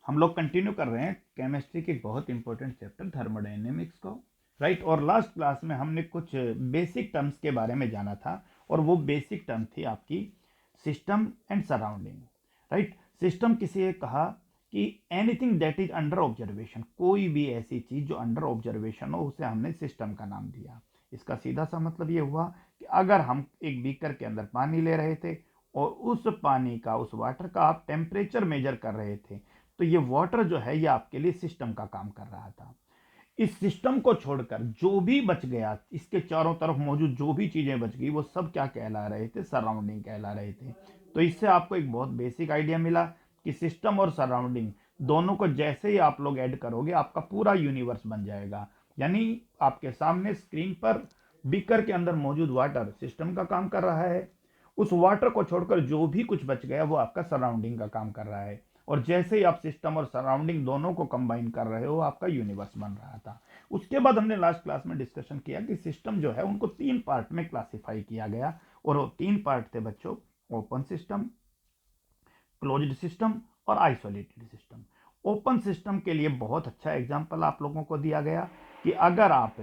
हम लोग कंटिन्यू कर रहे हैं केमिस्ट्री के एक बहुत इंपॉर्टेंट चैप्टर थर्मोडायनेमिक्स को, राइट। और लास्ट क्लास में हमने कुछ बेसिक टर्म्स के बारे में जाना था, और वो बेसिक टर्म थी आपकी system and surrounding, right. System किसी ने कहा कि anything that is under observation, कोई भी ऐसी चीज जो अंडर ऑब्जर्वेशन हो उसे हमने सिस्टम का नाम दिया। इसका सीधा सा मतलब ये हुआ कि अगर हम एक बीकर के अंदर पानी ले रहे थे और उस पानी का, उस वाटर का आप टेम्परेचर मेजर कर रहे थे, तो ये वाटर जो है ये आपके लिए सिस्टम का काम कर रहा था। इस सिस्टम को छोड़कर जो भी बच गया, इसके चारों तरफ मौजूद जो भी चीजें बच गई, वो सब क्या कहला रहे थे? सराउंडिंग कहला रहे थे। तो इससे आपको एक बहुत बेसिक आइडिया मिला कि सिस्टम और सराउंडिंग दोनों को जैसे ही आप लोग ऐड करोगे आपका पूरा यूनिवर्स बन जाएगा। यानी आपके सामने स्क्रीन पर बीकर के अंदर मौजूद वाटर सिस्टम का काम कर रहा है, उस वाटर को छोड़कर जो भी कुछ बच गया वो आपका सराउंडिंग का काम कर रहा है। और जैसे ही आप सिस्टम और सराउंडिंग दोनों को कंबाइन कर रहे हो आपका यूनिवर्स बन रहा था। उसके बाद हमने लास्ट क्लास में डिस्कशन किया कि सिस्टम जो है उनको 3 पार्ट में क्लासिफाई किया गया, और वो 3 पार्ट थे बच्चों, ओपन सिस्टम, क्लोज्ड सिस्टम और आइसोलेटेड सिस्टम। ओपन सिस्टम के लिए बहुत अच्छा एग्जांपल आप लोगों को दिया गया कि अगर आप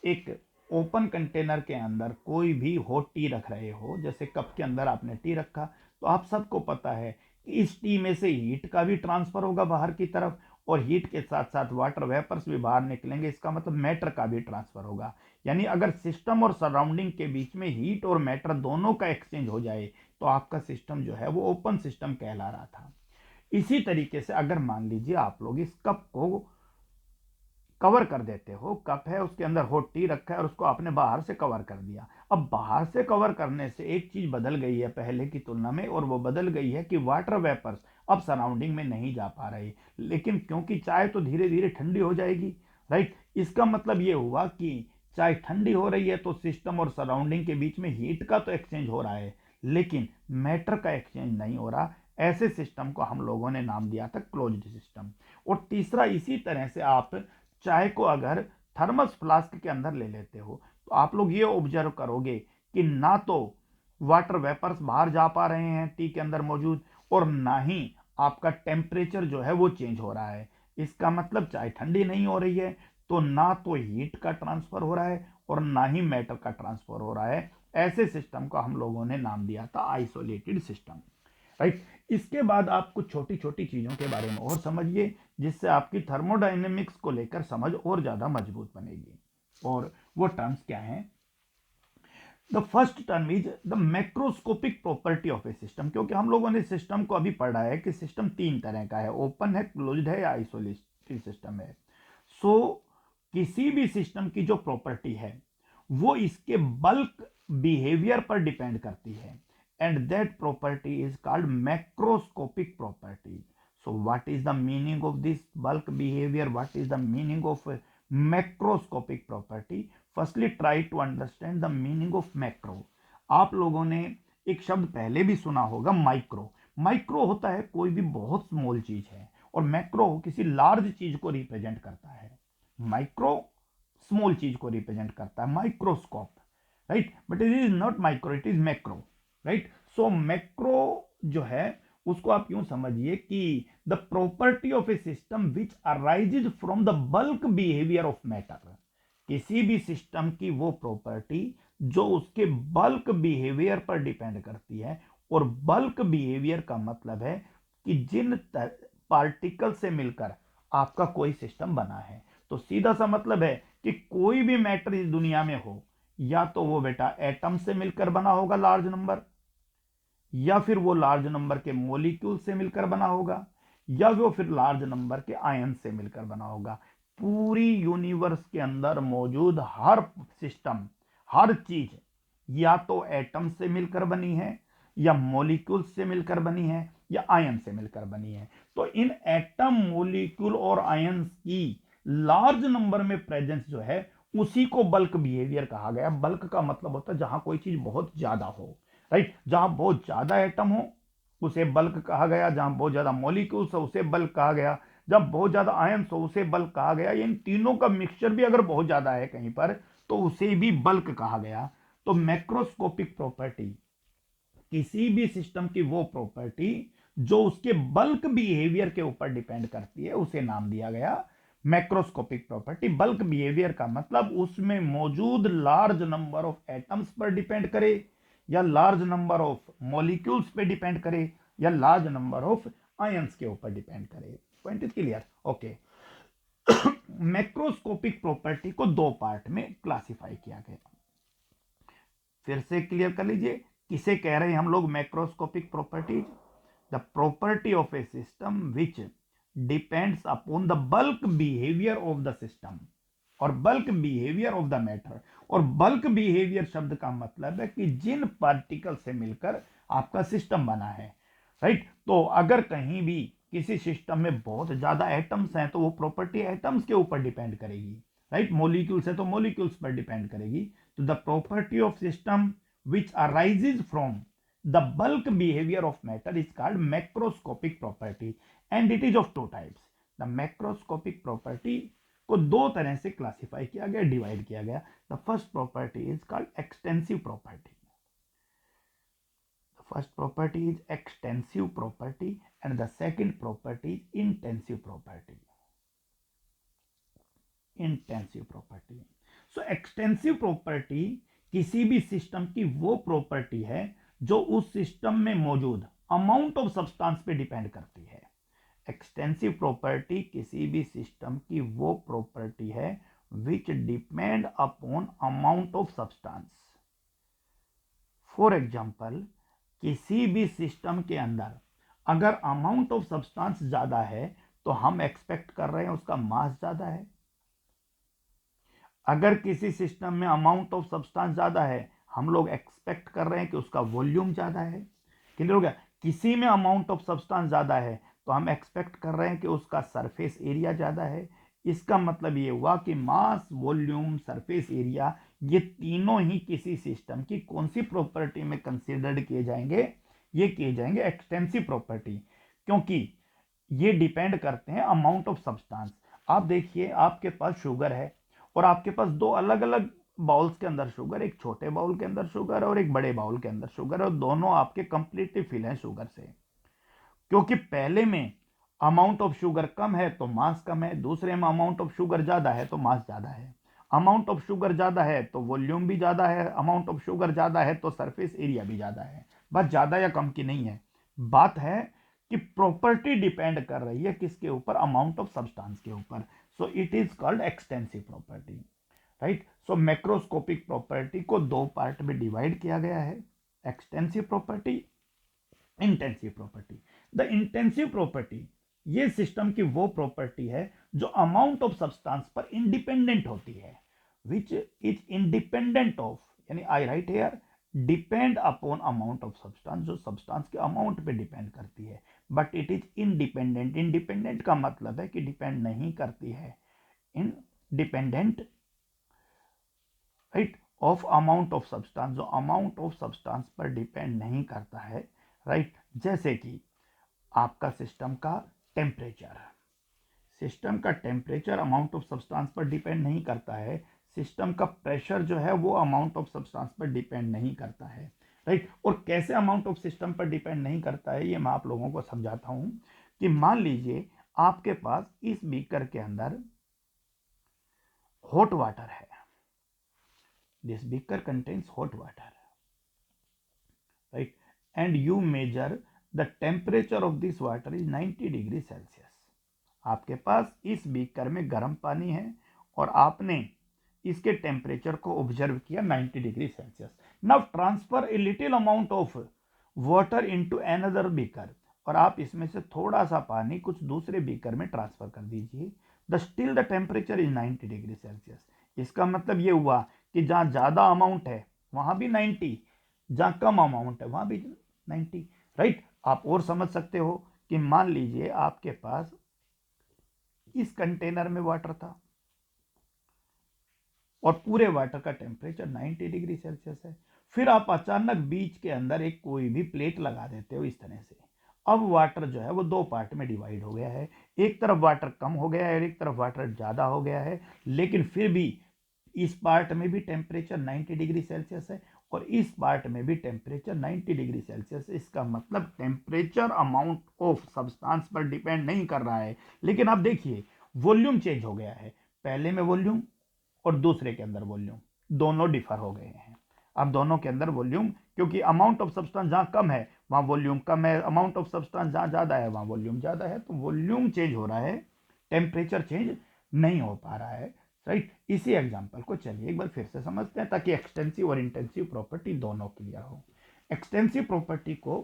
एक ओपन कंटेनर के अंदर कोई भी हॉट टी रख रहे हो, जैसे कप के अंदर आपने टी रखा, तो आप सबको पता है कि इस टी में से हीट का भी ट्रांसफर होगा बाहर की तरफ, और हीट के साथ साथ वाटर वेपर्स भी बाहर निकलेंगे, इसका मतलब मैटर का भी ट्रांसफर होगा। यानी अगर सिस्टम और सराउंडिंग के बीच में हीट और मैटर दोनों का एक्सचेंज हो जाए तो आपका सिस्टम जो है वो ओपन सिस्टम कहला रहा था। इसी तरीके से अगर मान लीजिए आप लोग इस कप को कवर कर देते हो, कप है उसके अंदर हॉट टी रखा है और उसको आपने बाहर से कवर कर दिया। अब बाहर से कवर करने से एक चीज बदल गई है पहले की तुलना में, और वो बदल गई है कि वाटर वेपर्स अब सराउंडिंग में नहीं जा पा रही। लेकिन क्योंकि चाय तो धीरे धीरे ठंडी हो जाएगी, राइट। इसका मतलब ये हुआ कि चाय ठंडी हो रही है तो सिस्टम और सराउंडिंग के बीच में हीट का तो एक्सचेंज हो रहा है, लेकिन मैटर का एक्सचेंज नहीं हो रहा। ऐसे सिस्टम को हम लोगों ने नाम दिया था क्लोज्ड सिस्टम। और तीसरा, इसी तरह से आप चाय को अगर थर्मस फ्लास्क के अंदर ले लेते हो तो आप लोग ये ऑब्जर्व करोगे कि ना तो वाटर वेपर्स बाहर जा पा रहे हैं टी के अंदर मौजूद, और ना ही आपका टेम्परेचर जो है वो चेंज हो रहा है। इसका मतलब चाय ठंडी नहीं हो रही है, तो ना तो हीट का ट्रांसफर हो रहा है और ना ही मैटर का ट्रांसफर हो रहा है। ऐसे सिस्टम को हम लोगों ने नाम दिया था आइसोलेटेड सिस्टम, राइट। इसके बाद आप कुछ छोटी छोटी चीजों के बारे में और समझिए, जिससे आपकी थर्मोडायनेमिक्स को लेकर समझ और ज्यादा मजबूत बनेगी। और वो टर्म्स क्या हैं? The first term is the macroscopic property of a system. क्योंकि हम लोगों ने सिस्टम को अभी पढ़ा है कि सिस्टम 3 तरह का है, ओपन है, क्लोज्ड है या आइसोलेटेड सिस्टम है। सो किसी भी सिस्टम की जो प्रॉपर्टी है वो इसके बल्क बिहेवियर पर डिपेंड करती है, and that property is called macroscopic property. So what is the meaning of this bulk behaviour, what is the meaning of macroscopic property? Firstly try to understand the meaning of macro. आप लोगों ने एक शब्द पहले भी सुना होगा, micro. Micro होता है कोई भी बहुत स्मॉल चीज है, और मैक्रो किसी लार्ज चीज को रिप्रेजेंट करता है। माइक्रो स्मॉल चीज को रिप्रेजेंट करता है, microscope, right. But it is not micro, it is macro, right. So macro जो है उसको आप यूं समझिए कि the property of a system which arises from the bulk behaviour of matter. किसी भी सिस्टम की वो प्रॉपर्टी जो उसके बल्क बिहेवियर पर डिपेंड करती है, और बल्क बिहेवियर का मतलब है कि जिन पार्टिकल से मिलकर आपका कोई सिस्टम बना है। तो सीधा सा मतलब है कि कोई भी मैटर इस दुनिया में हो, या तो वो बेटा एटम से मिलकर बना होगा लार्ज नंबर, या फिर वो लार्ज नंबर के मोलिक्यूल से मिलकर बना होगा, या वो फिर लार्ज नंबर के आयन से मिलकर बना होगा। पूरी यूनिवर्स के अंदर मौजूद हर सिस्टम, हर चीज या तो एटम से मिलकर बनी है, या मोलिक्यूल से मिलकर बनी है, या आयन से मिलकर बनी है। तो इन एटम, मोलिक्यूल और आयंस की लार्ज नंबर में प्रेजेंस जो है उसी को बल्क बिहेवियर कहा गया। बल्क का मतलब होता है जहां कोई चीज बहुत ज्यादा हो, राइट। जहां बहुत ज्यादा एटम हो उसे बल्क कहा गया, जहां बहुत ज्यादा मॉलिक्यूल्स हो उसे बल्क कहा गया, जब बहुत ज्यादा आयंस हो उसे बल्क कहा गया। इन तीनों का मिक्सचर भी अगर बहुत ज्यादा है कहीं पर तो उसे भी बल्क कहा गया। तो मैक्रोस्कोपिक प्रॉपर्टी किसी भी सिस्टम की वो प्रॉपर्टी जो उसके बल्क बिहेवियर के ऊपर डिपेंड करती है, उसे नाम दिया गया मैक्रोस्कोपिक प्रॉपर्टी। बल्क बिहेवियर का मतलब उसमें मौजूद लार्ज नंबर ऑफ एटम्स पर डिपेंड करे, या लार्ज नंबर ऑफ मॉलिक्यूल्स पे डिपेंड करे, या लार्ज नंबर ऑफ आयंस के ऊपर डिपेंड करे। Point is clear? Okay. Macroscopic property को दो पार्ट में क्लासिफाई किया गया। फिर से क्लियर कर लीजिए, किसे कह रहे हैं हम लोग macroscopic properties? The property of a system which depends upon the bulk behaviour of the system और bulk behaviour of the matter. और बल्क बिहेवियर शब्द का मतलब है कि जिन पार्टिकल से मिलकर आपका सिस्टम बना है, राइट। तो अगर कहीं भी किसी सिस्टम में बहुत ज्यादा एटम्स हैं तो वो प्रॉपर्टी एटम्स के ऊपर डिपेंड करेगी, राइट। मॉलिक्यूल्स है तो मॉलिक्यूल्स पर डिपेंड करेगी। तो the property of system which arises from the bulk behavior of matter is called macroscopic property and it is of two types. The macroscopic property को दो तरह से क्लासिफाई किया गया, डिवाइड किया गया। The first property is called extensive property. The first property is extensive property and the second property is intensive property. Intensive property. So extensive property किसी भी सिस्टम की वो प्रॉपर्टी है जो उस सिस्टम में मौजूद अमाउंट ऑफ सब्सटेंस पे डिपेंड करती है। एक्सटेंसिव प्रॉपर्टी किसी भी सिस्टम की वो प्रॉपर्टी है विच depend upon amount of substance. For example, किसी भी सिस्टम के अंदर अगर अमाउंट ऑफ सब्सटेंस ज्यादा है तो हम एक्सपेक्ट कर रहे हैं उसका मास ज्यादा है। अगर किसी सिस्टम में अमाउंट ऑफ सब्सटेंस ज्यादा है, हम लोग एक्सपेक्ट कर रहे हैं कि उसका वॉल्यूम ज्यादा है। क्लियर हो गया? किसी में अमाउंट ऑफ सब्सटेंस ज्यादा है तो हम एक्सपेक्ट कर रहे हैं कि उसका सरफेस एरिया ज्यादा है। इसका मतलब ये हुआ कि मास, वॉल्यूम, सरफेस एरिया, ये तीनों ही किसी सिस्टम की कौन सी प्रॉपर्टी में कंसिडर्ड किए जाएंगे? ये किए जाएंगे एक्सटेंसिव प्रॉपर्टी, क्योंकि ये डिपेंड करते हैं अमाउंट ऑफ सब्सटेंस। आप देखिए, आपके पास शुगर है और आपके पास दो अलग अलग बाउल्स के अंदर शुगर, एक छोटे बाउल के अंदर शुगर और एक बड़े बाउल के अंदर शुगर, और दोनों आपके कंप्लीटली फिल हैं शुगर से। क्योंकि पहले में अमाउंट ऑफ शुगर कम है तो मास कम है, दूसरे में अमाउंट ऑफ शुगर ज्यादा है तो मास ज्यादा है। अमाउंट ऑफ शुगर ज्यादा है तो वॉल्यूम भी ज्यादा है, अमाउंट ऑफ शुगर ज्यादा है तो सरफेस एरिया भी ज्यादा है। बस ज्यादा या कम की नहीं है, बात है कि प्रॉपर्टी डिपेंड कर रही है किसके ऊपर? अमाउंट ऑफ सब्सटेंस के ऊपर। So it is called extensive property, right. So macroscopic property को दो पार्ट में डिवाइड किया गया है, extensive property, intensive property. The intensive property ये सिस्टम की वो प्रॉपर्टी है जो अमाउंट ऑफ सब्सटेंस पर इंडिपेंडेंट होती है, विच इज इंडिपेंडेंट ऑफ, यानी I write here depend upon amount of substance, जो सब्सटेंस के अमाउंट पे डिपेंड करती है, but it is independent. Independent का मतलब है कि डिपेंड नहीं करती है, independent, right, of amount of substance, जो अमाउंट ऑफ सब्सटेंस पर डिपेंड नहीं करता है, राइट। जैसे कि आपका सिस्टम का टेम्परेचर, सिस्टम का टेम्परेचर अमाउंट ऑफ सब्सटेंस पर डिपेंड नहीं करता है। सिस्टम का प्रेशर जो है वो अमाउंट ऑफ सब्सटेंस पर डिपेंड नहीं करता है, राइट। और कैसे अमाउंट ऑफ सिस्टम पर डिपेंड नहीं करता है ये मैं आप लोगों को समझाता हूं। कि मान लीजिए आपके पास इस बीकर के अंदर हॉट वाटर है, this beaker contains hot water, right, and you measure the temperature of this water is 90 degree Celsius. आपके पास इस बीकर में गर्म पानी है और आपने इसके टेम्परेचर को ऑब्जर्व किया 90 degree Celsius. Now transfer a little amount of water into another beaker, और आप इसमें से थोड़ा सा पानी कुछ दूसरे बीकर में ट्रांसफर कर दीजिए। The still the temperature is 90 degree Celsius. इसका मतलब ये हुआ कि जहां ज्यादा अमाउंट है वहां भी 90, जहां कम अमाउंट है वहां भी 90, राइट। आप और समझ सकते हो कि मान लीजिए आपके पास इस कंटेनर में वाटर था और पूरे वाटर का टेम्परेचर 90 डिग्री सेल्सियस है। फिर आप अचानक बीच के अंदर एक कोई भी प्लेट लगा देते हो इस तरह से। अब वाटर जो है वो दो पार्ट में डिवाइड हो गया है, एक तरफ वाटर कम हो गया है और एक तरफ वाटर ज्यादा हो गया है, लेकिन फिर भी इस पार्ट में भी टेम्परेचर 90 डिग्री सेल्सियस है और इस पार्ट में भी टेम्परेचर 90 डिग्री सेल्सियस। इसका मतलब टेम्परेचर अमाउंट ऑफ सब्सटेंस पर डिपेंड नहीं कर रहा है, लेकिन अब देखिए वॉल्यूम चेंज हो गया है। पहले में वॉल्यूम और दूसरे के अंदर वॉल्यूम दोनों डिफर हो गए हैं। अब दोनों के अंदर वॉल्यूम, क्योंकि अमाउंट ऑफ सब्सटेंस जहां कम है वहां वॉल्यूम कम है, अमाउंट ऑफ सब्सटेंस जहां ज्यादा है वहां वॉल्यूम ज्यादा है, तो वॉल्यूम चेंज हो रहा है, टेम्परेचर चेंज नहीं हो पा रहा है। राइट, इसी एग्जांपल को चलिए एक बार फिर से समझते हैं ताकि एक्सटेंसिव और इंटेंसिव प्रॉपर्टी दोनों क्लियर हो। एक्सटेंसिव प्रॉपर्टी को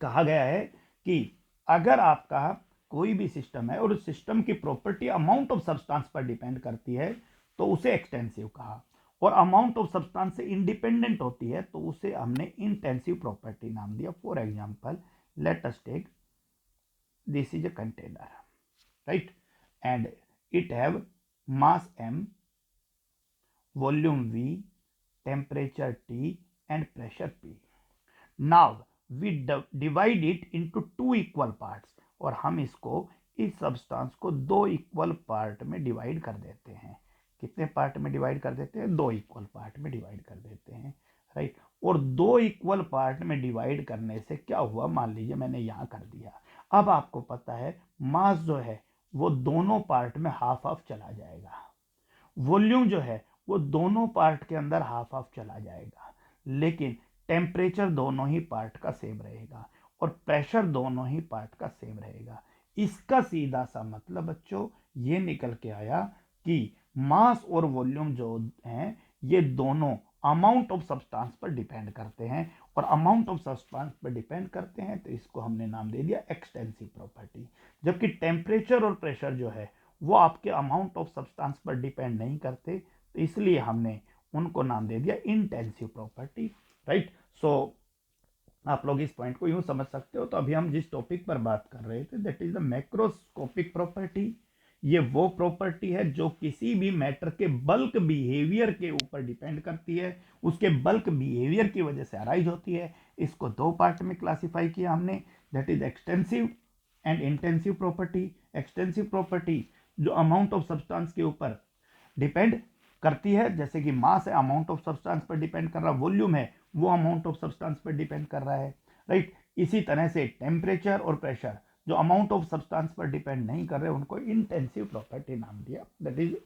कहा गया है कि अगर आपका कोई भी सिस्टम है और उस सिस्टम की प्रॉपर्टी अमाउंट ऑफ सब्सटेंस पर डिपेंड करती है तो उसे एक्सटेंसिव कहा, और अमाउंट ऑफ सब्सटेंस से इंडिपेंडेंट होती है तो उसे हमने इंटेंसिव प्रॉपर्टी नाम दिया। For example, let us take this is a container, right, and it have mass m, volume v, temperature t and pressure p. Now we divide it into two equal parts, और हम इसको इस substance को दो equal part में divide कर देते हैं। कितने पार्ट में डिवाइड कर देते हैं? दो इक्वल पार्ट में डिवाइड कर देते हैं, राइट। और दो इक्वल पार्ट में डिवाइड करने से क्या हुआ, मान लीजिए मैंने यहां कर दिया। अब आपको पता है मास जो है वो दोनों पार्ट में हाफ हाफ चला जाएगा, वॉल्यूम जो है वो दोनों पार्ट के अंदर हाफ हाफ चला जाएगा, लेकिन टेम्परेचर दोनों ही पार्ट का सेम रहेगा और प्रेशर दोनों ही पार्ट का सेम रहेगा। इसका सीधा सा मतलब बच्चों ये निकल के आया कि मास और वॉल्यूम जो हैं ये दोनों अमाउंट ऑफ सब्सटेंस पर डिपेंड करते हैं, और अमाउंट ऑफ सब्सटेंस पर डिपेंड करते हैं तो इसको हमने नाम दे दिया एक्सटेंसिव प्रॉपर्टी। जबकि टेम्परेचर और प्रेशर जो है वो आपके अमाउंट ऑफ सब्सटेंस पर डिपेंड नहीं करते, तो इसलिए हमने उनको नाम दे दिया इंटेंसिव प्रॉपर्टी, राइट। सो आप लोग इस पॉइंट को यूं समझ सकते हो। तो अभी हम जिस टॉपिक पर बात कर रहे थे that is the macroscopic property. ये वो प्रॉपर्टी है जो किसी भी मैटर के बल्क बिहेवियर के ऊपर डिपेंड करती है, उसके बल्क बिहेवियर की वजह से अराइज होती है। इसको दो पार्ट में क्लासिफाई किया हमने, that is extensive and intensive property. Extensive property जो अमाउंट ऑफ सब्सटेंस के ऊपर डिपेंड करती है, जैसे कि मास है अमाउंट ऑफ सब्सटेंस पर डिपेंड कर रहा है, वॉल्यूम है वो अमाउंट ऑफ सब्सटेंस पर डिपेंड कर रहा है, राइट। इसी तरह से टेम्परेचर और प्रेशर जो अमाउंट ऑफ सब्सटेंस पर डिपेंड नहीं कर रहे उनको इंटेंसिव प्रॉपर्टी नाम दिया, दैट इज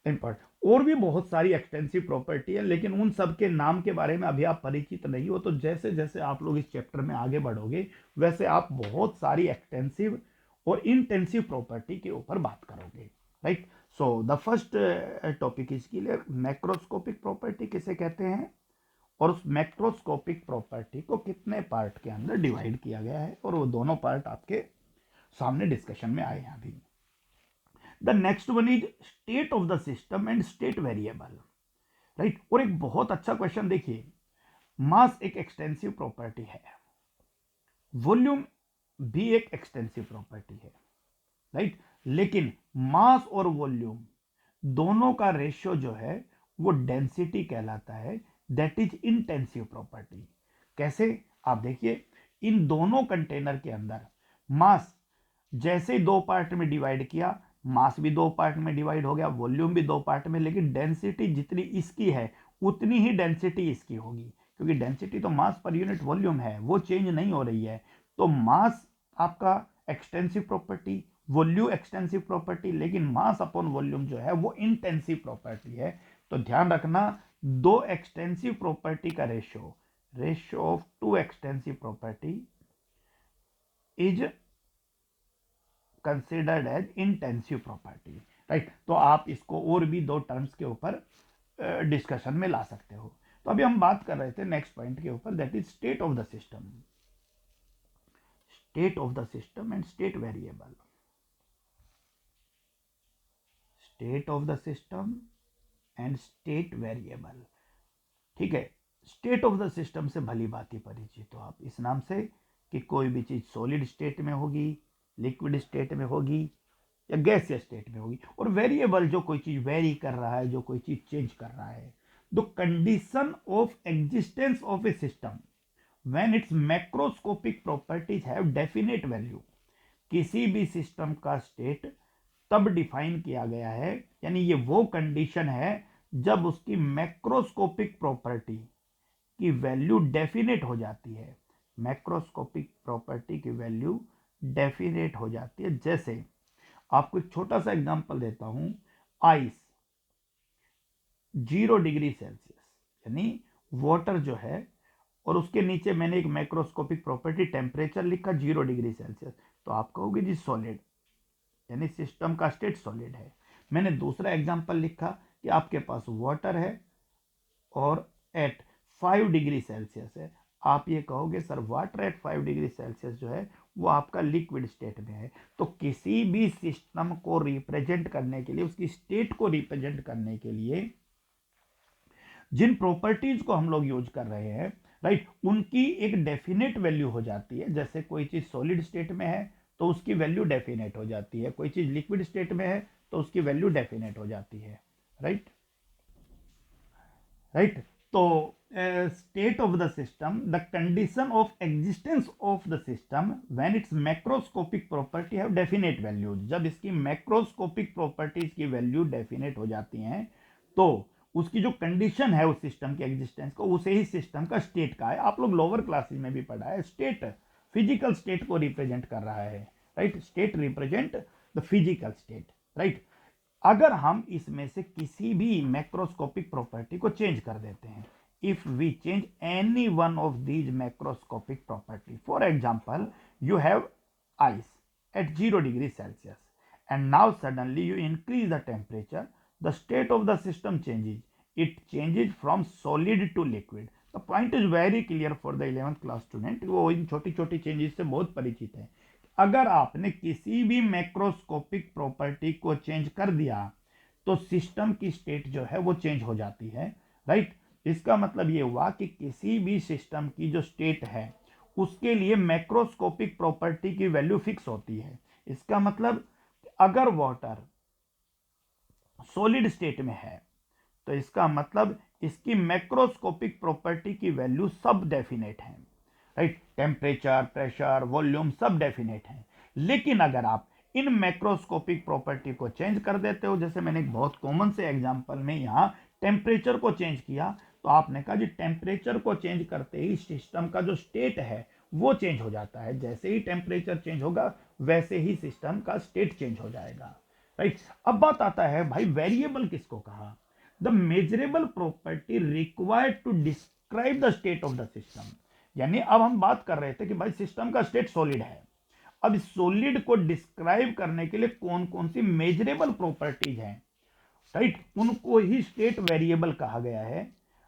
इंपॉर्टेंट। और भी बहुत सारी एक्सटेंसिव प्रॉपर्टी है, लेकिन उन सब के नाम के बारे में अभी आप परिचित नहीं हो, तो जैसे जैसे आप लोग इस चैप्टर में आगे बढ़ोगे वैसे आप बहुत सारी एक्सटेंसिव और इंटेंसिव प्रॉपर्टी के ऊपर बात करोगे, right. So the first topic is clear, macroscopic property किसे कहते हैं और उस मैक्रोस्कोपिक प्रॉपर्टी को कितने पार्ट के अंदर डिवाइड किया गया है, और वो दोनों पार्ट आपके सामने डिस्कशन में आए हैं अभी। The next one is state of the system and state variable, right. और एक बहुत अच्छा क्वेश्चन देखिए, मास एक एक्सटेंसिव प्रॉपर्टी है, वॉल्यूम भी एक एक्सटेंसिव प्रॉपर्टी है, राइट। लेकिन मास और वॉल्यूम दोनों का रेशियो जो है वो डेंसिटी कहलाता है, दैट इज इंटेंसिव प्रॉपर्टी। कैसे, आप देखिए इन दोनों कंटेनर के अंदर मास जैसे दो पार्ट में डिवाइड किया, मास भी दो पार्ट में डिवाइड हो गया, वॉल्यूम भी दो पार्ट में, लेकिन डेंसिटी जितनी इसकी है उतनी ही डेंसिटी इसकी होगी, क्योंकि डेंसिटी तो मास पर यूनिट वॉल्यूम है वो चेंज नहीं हो रही है। तो मास आपका extensive property, volume extensive property, लेकिन मास अपॉन वॉल्यूम जो है वो इंटेंसिव प्रॉपर्टी है। तो ध्यान रखना, दो एक्सटेंसिव प्रॉपर्टी का ratio of two extensive property is considered as intensive property, right. तो आप इसको और भी दो टर्म्स के ऊपर डिस्कशन में ला सकते हो। तो अभी हम बात कर रहे थे नेक्स्ट पॉइंट के ऊपर, that is state of the system, state of the system and state variable, state of the system and state variable, ठीक है। स्टेट ऑफ द सिस्टम से भली भांति परिचित हो आप इस नाम से कि कोई भी चीज सॉलिड स्टेट में होगी, लिक्विड स्टेट में होगी या गैसीय स्टेट में होगी, और वेरिएबल जो कोई चीज वेरी कर रहा है, जो कोई चीज चेंज कर रहा है। The condition of existence of a system when it's macroscopic properties have definite value, किसी भी सिस्टम का स्टेट तब डिफाइन किया गया है, यानी ये वो कंडीशन है जब उसकी मैक्रोस्कोपिक प्रॉपर्टी की वैल्यू डेफिनेट हो जाती है, मैक्रोस्कोपिक प्रॉपर्टी की वैल्यू डेफिनेट हो जाती है। जैसे आपको एक छोटा सा एग्जांपल देता हूं, आइस 0 डिग्री सेल्सियस, यानी वाटर जो है, और उसके नीचे मैंने एक मैक्रोस्कोपिक प्रॉपर्टी टेम्परेचर लिखा 0 डिग्री सेल्सियस, तो आप कहोगे जी सॉलिड, यानी सिस्टम का स्टेट सॉलिड है। मैंने दूसरा एग्जांपल लिखा कि आपके पास वाटर है और एट 5 डिग्री सेल्सियस है, आप ये कहोगे sir water at 5 degree Celsius जो है वो आपका लिक्विड स्टेट में है। तो किसी भी सिस्टम को रिप्रेजेंट करने के लिए, उसकी स्टेट को रिप्रेजेंट करने के लिए जिन प्रॉपर्टीज को हम लोग यूज कर रहे हैं, राइट, उनकी एक डेफिनेट वैल्यू हो जाती है। जैसे कोई चीज सॉलिड स्टेट में है तो उसकी वैल्यू डेफिनेट हो जाती है, कोई चीज लिक्विड स्टेट में है तो उसकी वैल्यू डेफिनेट हो जाती है, राइट। राइट, तो state of the system, the condition of existence of the system when it's macroscopic property have definite values, जब इसकी मैक्रोस्कोपिक प्रॉपर्टीज की वैल्यू डेफिनेट हो जाती हैं तो उसकी जो कंडीशन है उस सिस्टम के एग्जिस्टेंस को, उसे ही सिस्टम का स्टेट का है। आप लोग लोअर क्लासेस में भी पढ़ा है, स्टेट फिजिकल स्टेट को रिप्रेजेंट कर रहा है, right, state represent the physical state, right. अगर हम इसमें से किसी भी मैक्रोस्कोपिक प्रॉपर्टी को चेंज कर देते हैं, if we change any one of these macroscopic property, for example you have ice at 0 degree Celsius and now suddenly you increase the temperature, the state of the system changes, it changes from solid to liquid. The point is very clear for the 11th class student, वो इन छोटी छोटी changes से बहुत परिचित है। अगर आपने किसी भी मैक्रोस्कोपिक प्रॉपर्टी को चेंज कर दिया तो सिस्टम की स्टेट जो है वो चेंज हो जाती है, राइट। इसका मतलब ये हुआ कि किसी भी सिस्टम की जो स्टेट है उसके लिए मैक्रोस्कोपिक प्रॉपर्टी की वैल्यू फिक्स होती है। इसका मतलब अगर वाटर सॉलिड स्टेट में है तो इसका मतलब इसकी मैक्रोस्कोपिक प्रॉपर्टी की वैल्यू सब डेफिनेट है, राइट, टेम्परेचर, प्रेशर, वॉल्यूम सब डेफिनेट है। लेकिन अगर आप इन मैक्रोस्कोपिक प्रॉपर्टी को चेंज कर देते हो, जैसे मैंने एक बहुत कॉमन से एग्जांपल में यहां टेम्परेचर को चेंज किया, तो आपने कहा जी टेम्परेचर को चेंज करते ही सिस्टम का जो स्टेट है वो चेंज हो जाता है। जैसे ही टेम्परेचर चेंज होगा वैसे ही सिस्टम का स्टेट चेंज हो जाएगा, राइट। अब बात आता है भाई वेरिएबल किसको कहा, the measurable property required to describe the state of the system. यानी अब हम बात कर रहे थे कि भाई सिस्टम का स्टेट सॉलिड है, अब इस सॉलिड को डिस्क्राइब करने के लिए कौन कौन सी मेजरेबल प्रॉपर्टीज हैं, राइट, उनको ही स्टेट वेरिएबल कहा गया है,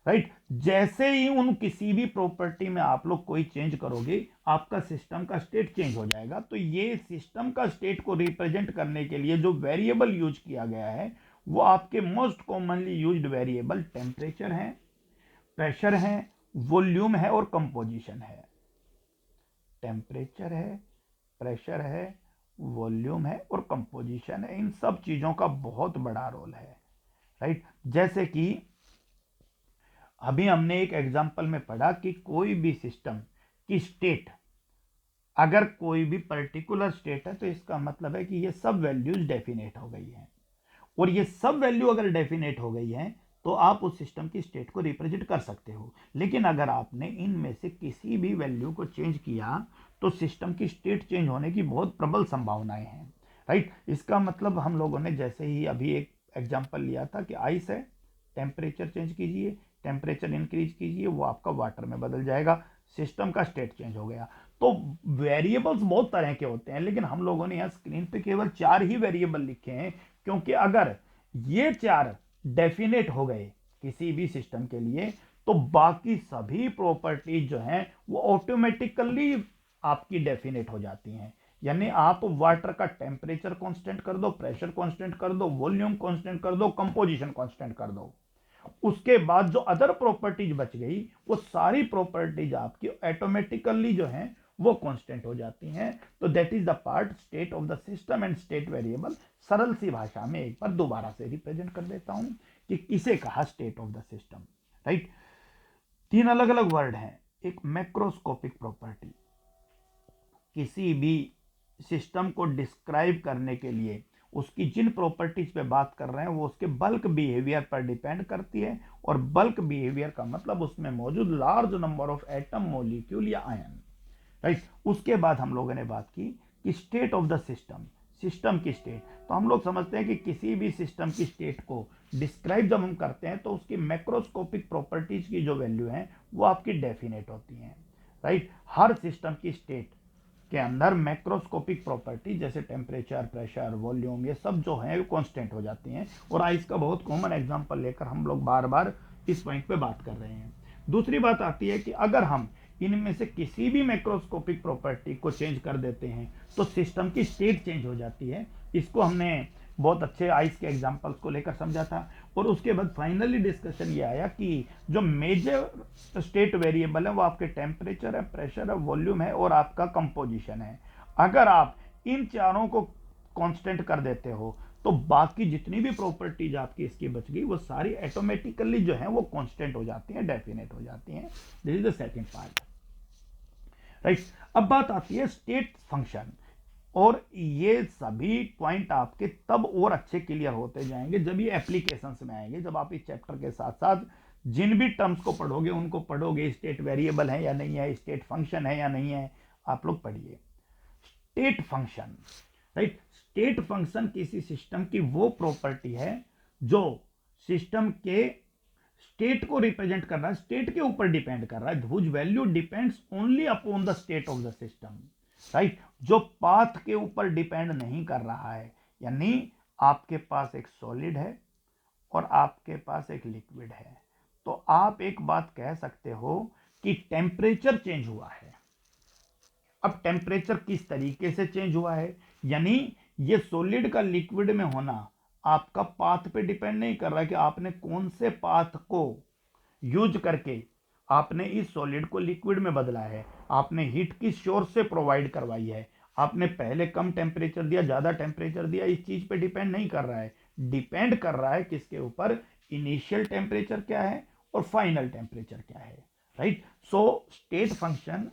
राइट। जैसे ही उन किसी भी प्रॉपर्टी में आप लोग कोई चेंज करोगे आपका सिस्टम का स्टेट चेंज हो जाएगा। तो ये सिस्टम का स्टेट को रिप्रेजेंट करने के लिए जो वेरिएबल यूज किया गया है वो आपके most commonly used variable temperature है, प्रेशर है, वॉल्यूम है और कंपोजिशन है। टेम्परेचर है, प्रेशर है, वॉल्यूम है और कंपोजिशन है। इन सब चीजों का बहुत बड़ा रोल है, राइट। जैसे कि अभी हमने एक एग्जांपल में पढ़ा कि कोई भी सिस्टम की स्टेट, अगर कोई भी पर्टिकुलर स्टेट है तो इसका मतलब है कि ये सब वैल्यूज डेफिनेट हो गई हैं, और ये सब वैल्यू अगर डेफिनेट हो गई है तो आप उस सिस्टम की स्टेट को रिप्रेजेंट कर सकते हो। लेकिन अगर आपने इनमें से किसी भी वैल्यू को चेंज किया तो सिस्टम की स्टेट चेंज होने की बहुत प्रबल संभावनाएं हैं, राइट। इसका मतलब हम लोगों ने जैसे ही अभी एक एग्जांपल लिया था कि आइस है, टेम्परेचर चेंज कीजिए, टेम्परेचर इंक्रीज कीजिए, वो आपका वाटर में बदल जाएगा, सिस्टम का स्टेट चेंज हो गया। तो वेरिएबल्स बहुत तरह के होते हैं, लेकिन हम लोगों ने यहाँ स्क्रीन पे केवल 4 ही वेरिएबल लिखे हैं, क्योंकि अगर ये 4 डेफिनेट हो गए किसी भी सिस्टम के लिए तो बाकी सभी प्रॉपर्टीज जो हैं वो ऑटोमेटिकली आपकी डेफिनेट हो जाती हैं। यानी आप वाटर का टेम्परेचर कांस्टेंट कर दो, प्रेशर कांस्टेंट कर दो, वॉल्यूम कांस्टेंट कर दो, कंपोजिशन कांस्टेंट कर दो, उसके बाद जो अदर प्रॉपर्टीज बच गई वो सारी प्रॉपर्टीज आपकी ऑटोमेटिकली जो हैं वो कांस्टेंट हो जाती हैं। तो that is the part state of the system and state variable. सरल सी भाषा में एक बार दोबारा से रिप्रेजेंट कर देता हूं कि किसे कहा state of the system, right. 3 अलग अलग वर्ड हैं। एक मैक्रोस्कोपिक प्रॉपर्टी, किसी भी सिस्टम को डिस्क्राइब करने के लिए उसकी जिन प्रॉपर्टीज पे बात कर रहे हैं वो उसके बल्क बिहेवियर पर डिपेंड करती है, और बल्क बिहेवियर का मतलब उसमें मौजूद large number of atom, molecule या आयन, राइट। उसके बाद हम लोगों ने बात की कि state of the system, system की स्टेट। तो हम लोग समझते हैं कि किसी भी सिस्टम की स्टेट को डिस्क्राइब जब हम करते हैं तो उसकी मैक्रोस्कोपिक प्रॉपर्टीज की जो वैल्यू है वो आपकी डेफिनेट होती हैं, राइट। हर सिस्टम की स्टेट के अंदर मैक्रोस्कोपिक प्रॉपर्टी जैसे टेम्परेचर, प्रेशर, वॉल्यूम, ये सब जो है वो कांस्टेंट हो जाती हैं। और आइस का बहुत कॉमन एग्जांपल लेकर हम लोग बार बार इस पॉइंट पे बात कर रहे हैं। दूसरी बात आती है कि अगर हम इनमें से किसी भी मैक्रोस्कोपिक प्रॉपर्टी को चेंज कर देते हैं तो सिस्टम की स्टेट चेंज हो जाती है। इसको हमने बहुत अच्छे आइस के एग्जांपल्स को लेकर समझा था। और उसके बाद फाइनली डिस्कशन ये आया कि जो मेजर स्टेट वेरिएबल है वो आपके टेम्परेचर है, प्रेशर है, वॉल्यूम है और आपका कंपोजिशन है। अगर आप इन चारों को कांस्टेंट कर देते हो तो बाकी जितनी भी प्रॉपर्टीज आपकी इसकी बच गई वो सारी ऑटोमेटिकली जो है वो कांस्टेंट हो जाती हैं, डेफिनेट हो जाती हैं। This is the second part, right. अब बात आती है स्टेट फंक्शन, और ये सभी पॉइंट आपके तब और अच्छे क्लियर होते जाएंगे जब ये एप्लीकेशंस में आएंगे, जब आप इस चैप्टर के साथ साथ जिन भी टर्म्स को पढ़ोगे उनको पढ़ोगे, स्टेट वेरिएबल है या नहीं है, स्टेट फंक्शन है या नहीं है, आप लोग पढ़िए। State function, right. State function किसी सिस्टम की वो प्रॉपर्टी है जो सिस्टम के स्टेट को रिप्रेजेंट कर रहा है, स्टेट के ऊपर डिपेंड कर रहा है, whose value depends only upon the state of the system, right. जो पाथ के ऊपर डिपेंड नहीं कर रहा है, यानी आपके पास एक सॉलिड है और आपके पास एक लिक्विड है, तो आप एक बात कह सकते हो कि टेम्परेचर चेंज हुआ है। अब टेम्परेचर किस तरीके से चेंज हुआ है, यानी ये सॉलिड का लिक्विड में होना आपका पाथ पे डिपेंड नहीं कर रहा है कि आपने कौन से पाथ को यूज करके आपने इस सॉलिड को लिक्विड में बदला है, आपने हीट किस सोर्स से प्रोवाइड करवाई है, आपने पहले कम टेम्परेचर दिया, ज्यादा टेम्परेचर दिया, इस चीज पे डिपेंड नहीं कर रहा है। डिपेंड कर रहा है किसके ऊपर, इनिशियल टेम्परेचर क्या है और फाइनल टेम्परेचर क्या है, right. So state function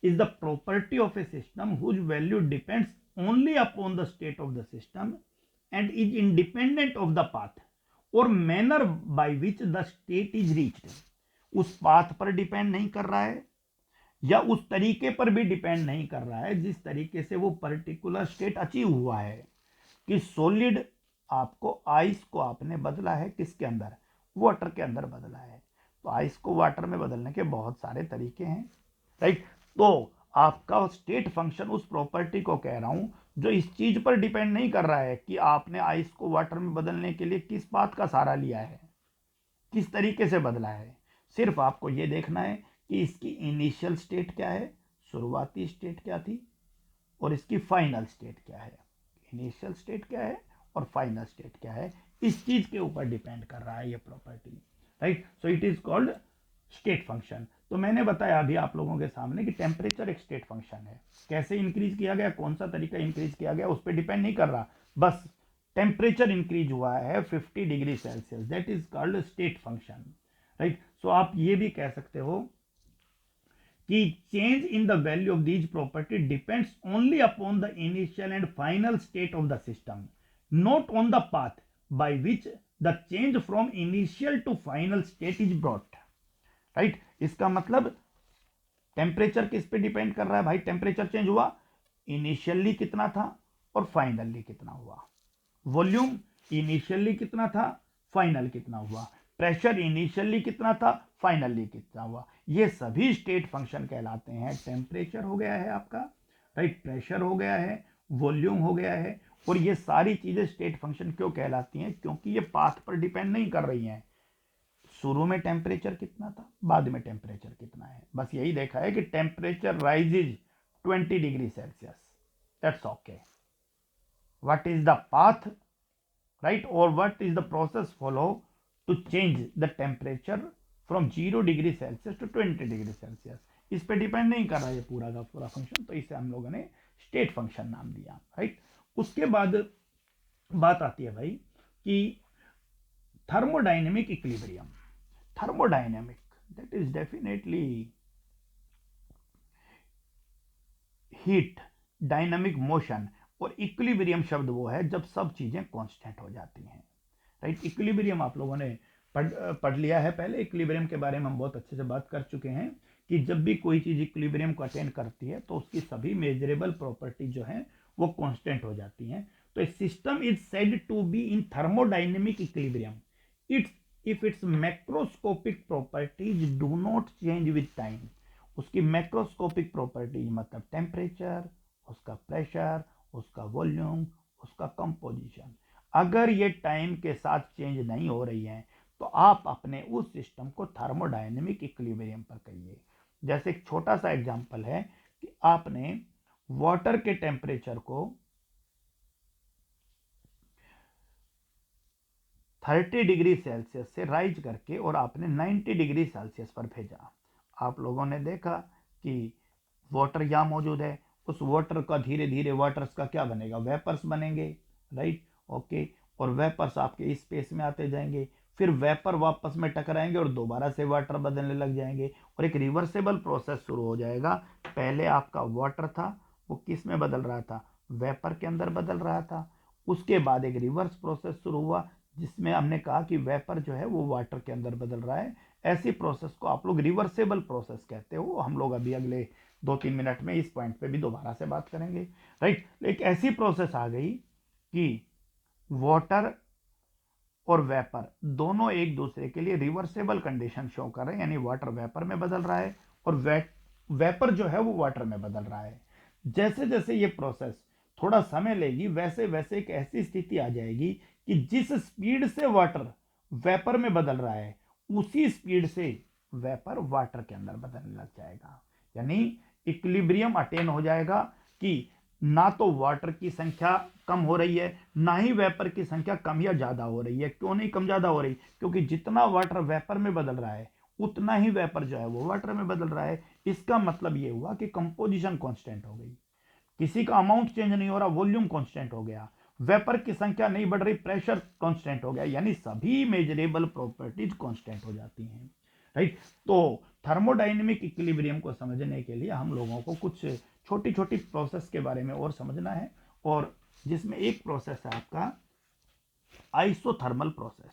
is the property of a system whose value depends only upon the state of the system and is independent of the path or manner by which the state is reached। उस path पर depend नहीं कर रहा है या उस तरीके पर भी डिपेंड नहीं कर रहा है जिस तरीके से वो पर्टिकुलर स्टेट अचीव हुआ है। कि सॉलिड आपको, आइस को आपने बदला है किसके अंदर, वाटर के अंदर बदला है। तो आइस को वाटर में बदलने के बहुत सारे तरीके हैं, राइट। तो आपका स्टेट फंक्शन उस प्रॉपर्टी को कह रहा हूं जो इस चीज पर डिपेंड नहीं कर रहा है कि आपने आइस को वाटर में बदलने के लिए किस बात का सहारा लिया है, किस तरीके से बदला है। सिर्फ आपको यह देखना है कि इसकी इनिशियल स्टेट क्या है, शुरुआती स्टेट क्या थी, और इसकी फाइनल स्टेट क्या है। इनिशियल स्टेट क्या है और फाइनल स्टेट क्या है, इस चीज के ऊपर डिपेंड कर रहा है ये property, right. So it is called state function. तो मैंने बताया अभी आप लोगों के सामने कि टेम्परेचर एक स्टेट फंक्शन है। कैसे इंक्रीज किया गया, कौन सा तरीका इंक्रीज किया गया उस पर डिपेंड नहीं कर रहा, बस टेम्परेचर इंक्रीज हुआ है 50 degree Celsius, that is called state function, right. So आप ये भी कह सकते हो कि change in the value of these property depends only upon the initial and final state of the system, not on the path by which the change from initial to final state is brought, right. इसका मतलब temperature किस पे depend कर रहा है भाई, temperature change हुआ, initially कितना था और फाइनली कितना हुआ। वॉल्यूम इनिशियली कितना था, फाइनल कितना हुआ। प्रेशर इनिशियली कितना था, फाइनली कितना हुआ। ये सभी स्टेट फंक्शन कहलाते हैं। टेम्परेचर हो गया है आपका, राइट, प्रेशर हो गया है, वॉल्यूम हो गया है, और ये सारी चीजें स्टेट फंक्शन क्यों कहलाती हैं, क्योंकि ये पाथ पर डिपेंड नहीं कर रही हैं। शुरू में टेम्परेचर कितना था, बाद में टेम्परेचर कितना है, बस यही देखा है कि temperature rises 20 degree Celsius, that's okay. What is the path, right, और what is the process follow to change the temperature from 0 degree Celsius to 20 degree Celsius, इस पे डिपेंड नहीं कर रहा है पूरा का पूरा फंक्शन, तो इसे हम लोगों ने स्टेट फंक्शन नाम दिया, राइट। उसके बाद बात आती है भाई कि thermodynamic equilibrium. Thermodynamic, that is definitely heat, dynamic motion और इक्विलिब्रियम शब्द वो है जब सब चीजें कांस्टेंट हो जाती हैं, राइट। इक्विलिब्रियम आप लोगों ने पढ़ लिया है पहले। इक्विलिब्रियम के बारे में हम बहुत अच्छे से बात कर चुके हैं कि जब भी कोई चीज इक्विलिब्रियम को अटेन करती है तो उसकी सभी मेजरेबल प्रॉपर्टी जो है वो कांस्टेंट हो जाती हैं। तो a system is said to be in thermodynamic equilibrium its if its macroscopic properties do not change with time. उसकी मैक्रोस्कोपिक प्रॉपर्टीज मतलब टेम्परेचर, उसका प्रेशर, उसका वॉल्यूम, उसका कंपोजिशन, अगर ये टाइम के साथ चेंज नहीं हो रही है तो आप अपने उस सिस्टम को थर्मोडायनेमिक इक्विलिब्रियम पर कहिए। जैसे एक छोटा सा एग्जांपल है कि आपने वाटर के टेम्परेचर को 30 डिग्री सेल्सियस से राइज करके और आपने 90 डिग्री सेल्सियस पर भेजा। आप लोगों ने देखा कि वाटर यहाँ मौजूद है, उस वाटर का धीरे धीरे वाटर्स का क्या बनेगा, वेपर्स बनेंगे, राइट, ओके। और वेपर्स आपके स्पेस में आते जाएंगे, फिर वेपर वापस में टकराएंगे और दोबारा से वाटर बदलने लग जाएंगे और एक रिवर्सेबल प्रोसेस शुरू हो जाएगा। पहले आपका वाटर था वो किस में बदल रहा था, वेपर के अंदर बदल रहा था। उसके बाद एक रिवर्स प्रोसेस शुरू हुआ जिसमें हमने कहा कि वेपर जो है वो वाटर के अंदर बदल रहा है। ऐसी प्रोसेस को आप लोग रिवर्सेबल प्रोसेस कहते हो। हम लोग अभी अगले 2-3 मिनट में इस पॉइंट पे भी दोबारा से बात करेंगे, राइट। एक ऐसी प्रोसेस आ गई कि वाटर और वेपर दोनों एक दूसरे के लिए रिवर्सेबल कंडीशन शो कर रहे हैं, यानी वाटर वेपर में बदल रहा है और वेपर जो है वो वाटर में बदल रहा है। जैसे जैसे ये प्रोसेस थोड़ा समय लेगी वैसे वैसे एक ऐसी स्थिति आ जाएगी कि जिस स्पीड से वाटर वेपर में बदल रहा है उसी स्पीड से वेपर वाटर के अंदर बदलने लग जाएगा। यानी इक्विलिब्रियम अटेन हो जाएगा कि ना तो वाटर की संख्या कम हो रही है ना ही वेपर की संख्या कम या ज्यादा हो रही है। क्यों नहीं कम ज्यादा हो रही, क्योंकि जितना वाटर वेपर में बदल रहा है उतना ही वेपर जो है वो वाटर में बदल रहा है। इसका मतलब ये हुआ कि कंपोजिशन कांस्टेंट हो गई, किसी का अमाउंट चेंज नहीं हो रहा, वॉल्यूम कांस्टेंट हो गया, वेपर की संख्या नहीं बढ़ रही, प्रेशर कांस्टेंट हो गया, यानी सभी मेजरेबल प्रॉपर्टीज कांस्टेंट हो जाती हैं, राइट। तो थर्मोडायनेमिक इक्विलिब्रियम को समझने के लिए हम लोगों को कुछ छोटी छोटी प्रोसेस के बारे में और समझना है, और जिसमें एक प्रोसेस है आपका आइसोथर्मल प्रोसेस।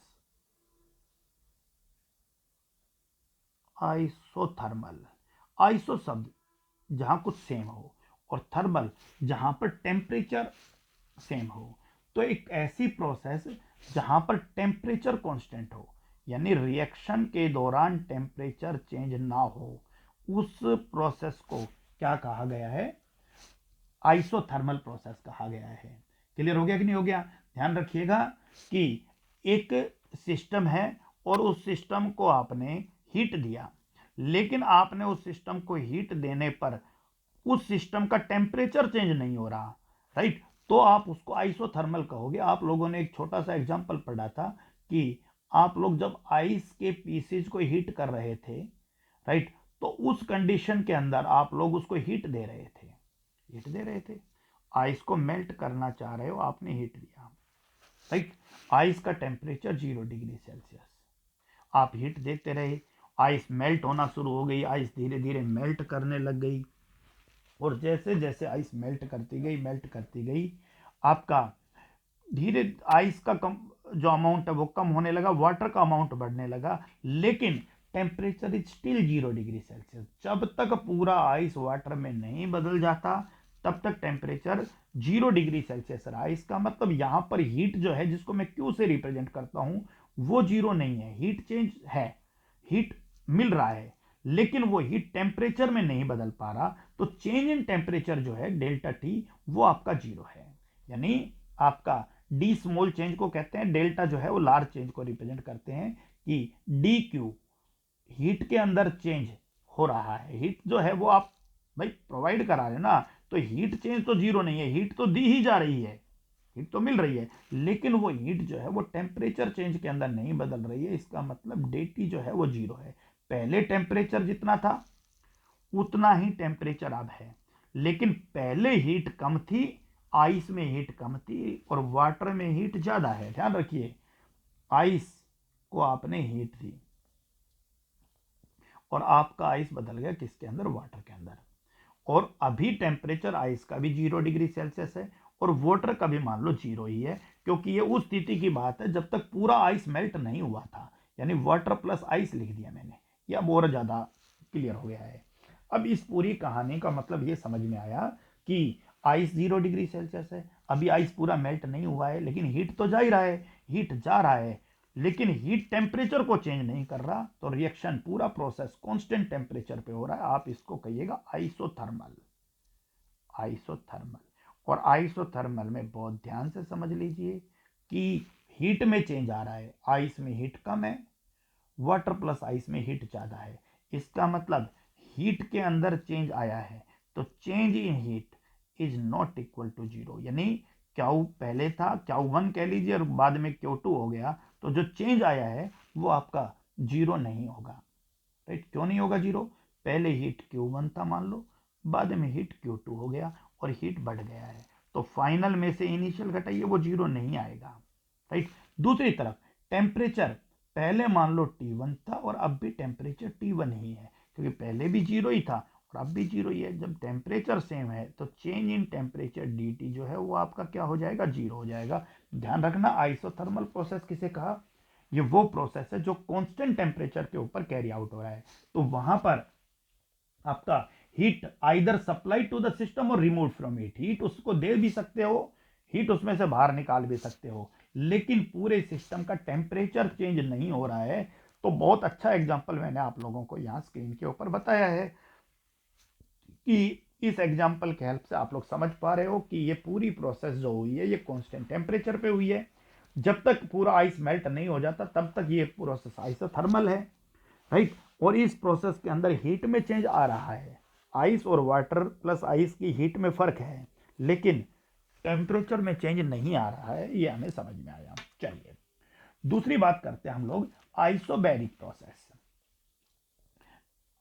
आइसोथर्मल, आइसो शब्द जहां कुछ सेम हो और थर्मल जहां पर टेम्परेचर सेम हो। तो एक ऐसी प्रोसेस जहां पर टेम्परेचर कांस्टेंट हो, यानी रिएक्शन के दौरान टेम्परेचर चेंज ना हो, उस प्रोसेस को क्या कहा गया है, आइसोथर्मल प्रोसेस कहा गया है। क्लियर हो गया कि नहीं हो गया? ध्यान रखिएगा कि एक सिस्टम है और उस सिस्टम को आपने हीट दिया, लेकिन आपने उस सिस्टम को हीट देने पर उस सिस्टम का टेम्परेचर चेंज नहीं हो रहा, राइट, तो आप उसको आइसोथर्मल कहोगे। आप लोगों ने एक छोटा सा एग्जांपल पढ़ा था कि आप लोग जब आइस के पीसेज को हीट कर रहे थे, राइट, तो उस कंडीशन के अंदर आप लोग उसको हीट दे रहे थे, हीट दे रहे थे, आइस को मेल्ट करना चाह रहे हो, आपने हीट दिया, राइट। आइस का टेम्परेचर 0 डिग्री सेल्सियस, आप हीट देते रहे, आइस मेल्ट होना शुरू हो गई, आइस धीरे धीरे मेल्ट करने लग गई, और जैसे जैसे आइस मेल्ट करती गई आपका धीरे आइस का कम जो अमाउंट है वो कम होने लगा, वाटर का अमाउंट बढ़ने लगा, लेकिन temperature is still 0 degree Celsius. जब तक पूरा आइस वाटर में नहीं बदल जाता तब तक टेम्परेचर 0 डिग्री सेल्सियस रहा। इसका मतलब यहां पर हीट जो है जिसको मैं क्यू से रिप्रेजेंट करता हूं वो जीरो नहीं है, हीट चेंज है, हीट मिल रहा है, लेकिन वो हीट टेम्परेचर में नहीं बदल पा रहा। तो चेंज इन टेम्परेचर जो है डेल्टा टी वो आपका जीरो है, यानी आपका डी स्मॉल चेंज को कहते हैं, डेल्टा जो है वो लार्ज चेंज को रिप्रेजेंट करते हैं कि डी क्यू हीट के अंदर चेंज हो रहा है, हीट जो है वो आप भाई प्रोवाइड करा रहे ना, तो हीट चेंज तो जीरो नहीं है, हीट तो दी ही जा रही है, हीट तो मिल रही है, लेकिन वो हीट जो है वो टेम्परेचर चेंज के अंदर नहीं बदल रही है। इसका मतलब dt जो है वो जीरो है। पहले टेम्परेचर जितना था उतना ही टेम्परेचर अब है, लेकिन पहले हीट कम थी, आइस में हीट कम थी और वाटर में हीट ज्यादा है। ध्यान रखिए, आइस को आपने हीट दी और आपका आइस बदल गया किसके अंदर, वाटर के अंदर, और अभी टेम्परेचर आइस का भी 0 डिग्री सेल्सियस है और वाटर का भी मान लो 0 ही है, क्योंकि ये उस स्थिति की बात है जब तक पूरा आइस मेल्ट नहीं हुआ था, यानी वाटर प्लस आइस लिख दिया मैंने, ये अब और ज़्यादा क्लियर हो गया है। अब इस पूरी कहानी का मतलब ये समझ में आया कि आइस 0 डिग्री सेल्सियस है, अभी आइस पूरा मेल्ट नहीं हुआ है, लेकिन हीट तो जा ही रहा है, हीट जा रहा है, लेकिन हीट टेम्परेचर को चेंज नहीं कर रहा, तो रिएक्शन पूरा प्रोसेस कांस्टेंट टेम्परेचर पे हो रहा है। आप इसको कहिएगा आइसोथर्मल। आइसोथर्मल, और आइसोथर्मल में बहुत ध्यान से समझ लीजिए कि हीट में चेंज आ रहा है, आइस में हीट कम है, वाटर प्लस आइस में हीट ज़्यादा है। इसका मतलब हीट के अंदर चेंज आया है, तो change in heat is not equal to 0, यानी क्यू पहले था, Q1 कह लीजिए, और बाद में Q2 हो गया, तो जो चेंज आया है वो आपका 0 नहीं होगा। राइट, क्यों नहीं होगा 0? पहले हीट Q1 था मान लो, बाद में हीट Q2 हो गया और हीट बढ़ गया है, तो फाइनल में से इनिशियल घटाइए, वो 0 नहीं आएगा। राइट, दूसरी तरफ टेम्परेचर, पहले मान लो T1 था और अब भी टेम्परेचर T1 ही है, क्योंकि पहले भी 0 ही था और अब भी 0 ही है। जब टेम्परेचर सेम है तो चेंज इन टेम्परेचर dt जो है वो आपका क्या हो जाएगा? 0 हो जाएगा। ध्यान रखना, आइसोथर्मल प्रोसेस किसे कहा? ये वो प्रोसेस है जो कांस्टेंट टेम्परेचर के ऊपर कैरी आउट हो रहा है, तो वहां पर आपका heat either supply to the system और रिमूव फ्रॉम इट, हीट उसको दे भी सकते हो, हीट उसमें से बाहर निकाल भी सकते हो, लेकिन पूरे सिस्टम का टेम्परेचर चेंज नहीं हो रहा है। तो बहुत अच्छा एग्जांपल मैंने आप लोगों को यहाँ स्क्रीन के ऊपर बताया है कि इस एग्जांपल के हेल्प से आप लोग समझ पा रहे हो कि ये पूरी प्रोसेस जो हुई है ये कांस्टेंट टेम्परेचर पे हुई है। जब तक पूरा आइस मेल्ट नहीं हो जाता तब तक ये प्रोसेस आइसोथर्मल है। राइट, और इस प्रोसेस के अंदर हीट में चेंज आ रहा है, आइस और वाटर प्लस आइस की हीट में फर्क है, लेकिन टेम्परेचर में चेंज नहीं आ रहा है, ये हमें समझ में आया। चलिए दूसरी बात करते हैं हम लोग, आइसोबैरिक प्रोसेस।